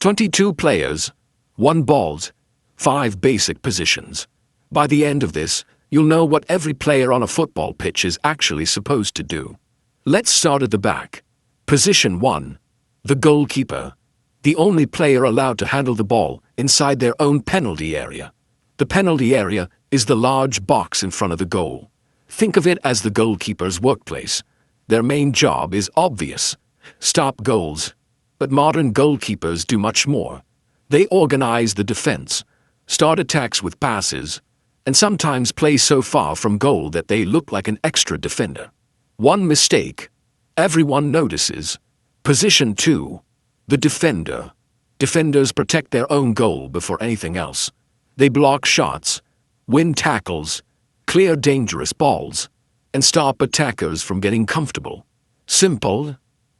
22 players, 1 balls, 5 basic positions. By the end of this, you'll know what every player on a football pitch is actually supposed to do. Let's start at the back. Position 1. The goalkeeper. The only player allowed to handle the ball inside their own penalty area. The penalty area is the large box in front of the goal. Think of it as the goalkeeper's workplace. Their main job is obvious: stop goals. But modern goalkeepers do much more. They organize the defense, start attacks with passes, and sometimes play so far from goal that they look like an extra defender. One mistake, everyone notices. Position 2. The defender. Defenders protect their own goal before anything else. They block shots, win tackles, clear dangerous balls, and stop attackers from getting comfortable. Simple,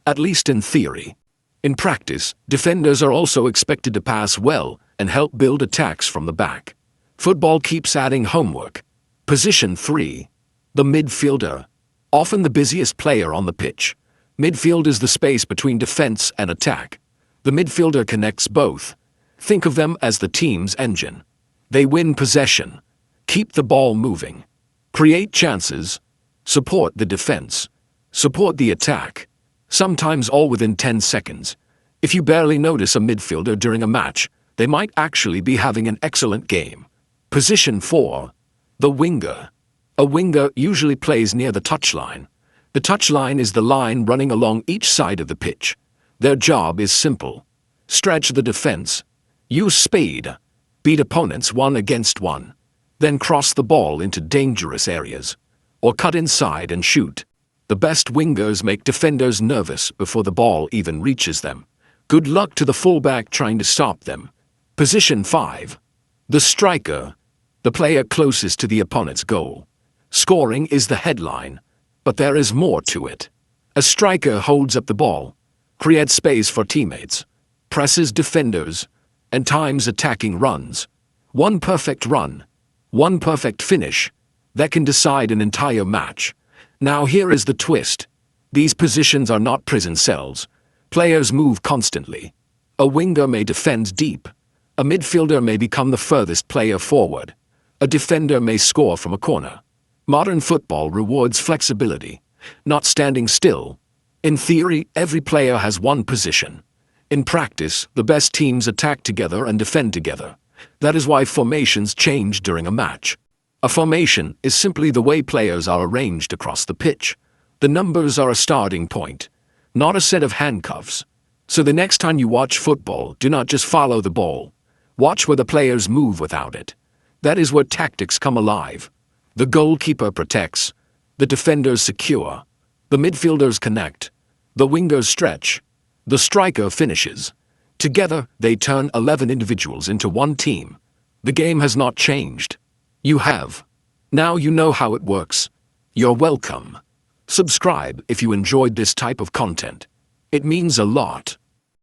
at least in theory. In practice, defenders are also expected to pass well and help build attacks from the back. Football keeps adding homework. Position 3. The midfielder. Often the busiest player on the pitch. Midfield is the space between defense and attack. The midfielder connects both. Think of them as the team's engine. They win possession, keep the ball moving, create chances, support the defense, support the attack, sometimes all within 10 seconds. If you barely notice a midfielder during a match, they might actually be having an excellent game. Position 4. The winger. A winger usually plays near the touchline. The touchline is the line running along each side of the pitch. Their job is simple: stretch the defense, use speed, beat opponents 1 against 1, then cross the ball into dangerous areas, or cut inside and shoot. The best wingers make defenders nervous before the ball even reaches them. Good luck to the fullback trying to stop them. Position 5. The striker. The player closest to the opponent's goal. Scoring is the headline, but there is more to it. A striker holds up the ball, creates space for teammates, presses defenders, and times attacking runs. One perfect run, one perfect finish, that can decide an entire match. Now here is the twist. These positions are not prison cells. Players move constantly. A winger may defend deep. A midfielder may become the furthest player forward. A defender may score from a corner. Modern football rewards flexibility, not standing still. In theory, every player has one position. In practice, the best teams attack together and defend together. That is why formations change during a match. A formation is simply the way players are arranged across the pitch. The numbers are a starting point, not a set of handcuffs. So the next time you watch football, do not just follow the ball. Watch where the players move without it. That is where tactics come alive. The goalkeeper protects, the defenders secure, the midfielders connect, the wingers stretch, the striker finishes. Together, they turn 11 individuals into one team. The game has not changed. You have. Now you know how it works. You're welcome. Subscribe if you enjoyed this type of content. It means a lot.